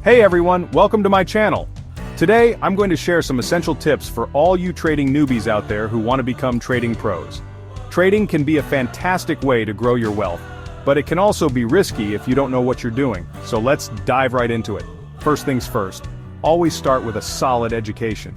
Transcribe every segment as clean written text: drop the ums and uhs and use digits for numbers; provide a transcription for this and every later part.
Hey everyone, welcome to my channel. Today, I'm going to share some essential tips for all you trading newbies out there who want to become trading pros. Trading can be a fantastic way to grow your wealth, but it can also be risky if you don't know what you're doing, so let's dive right into it. First things first, always start with a solid education.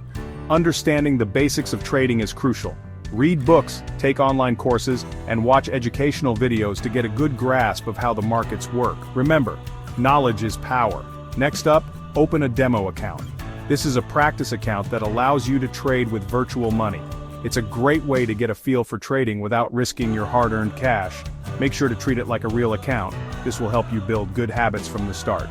Understanding the basics of trading is crucial. Read books, take online courses, and watch educational videos to get a good grasp of how the markets work. Remember, knowledge is power. Next up, open a demo account. This is a practice account that allows you to trade with virtual money. It's a great way to get a feel for trading without risking your hard-earned cash. Make sure to treat it like a real account. This will help you build good habits from the start.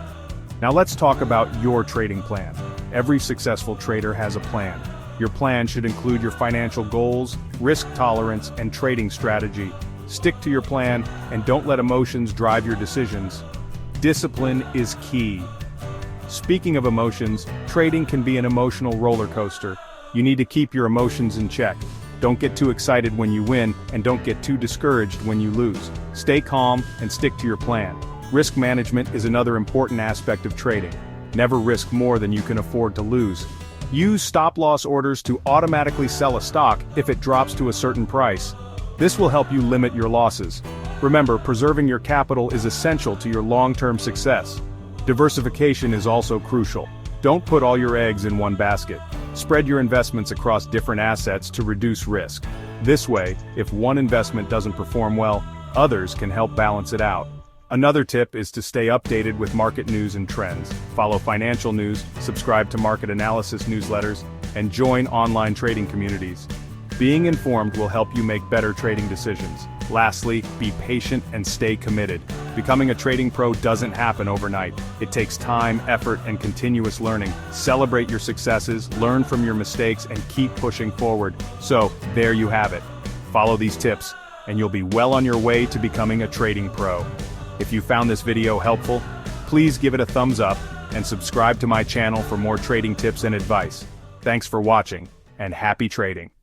Now let's talk about your trading plan. Every successful trader has a plan. Your plan should include your financial goals, risk tolerance, and trading strategy. Stick to your plan and don't let emotions drive your decisions. Discipline is key. Speaking of emotions, trading can be an emotional roller coaster. You need to keep your emotions in check. Don't get too excited when you win, and don't get too discouraged when you lose. Stay calm and stick to your plan. Risk management is another important aspect of trading. Never risk more than you can afford to lose. Use stop-loss orders to automatically sell a stock if it drops to a certain price. This will help you limit your losses. Remember, preserving your capital is essential to your long-term success. Diversification is also crucial. Don't put all your eggs in one basket. Spread your investments across different assets to reduce risk. This way, if one investment doesn't perform well, others can help balance it out. Another tip is to stay updated with market news and trends. Follow financial news, subscribe to market analysis newsletters, and join online trading communities. Being informed will help you make better trading decisions. Lastly, be patient and stay committed. Becoming a trading pro doesn't happen overnight. It takes time, effort, and continuous learning. Celebrate your successes, learn from your mistakes, and keep pushing forward. So, there you have it. Follow these tips, and you'll be well on your way to becoming a trading pro. If you found this video helpful, please give it a thumbs up, and subscribe to my channel for more trading tips and advice. Thanks for watching, and happy trading.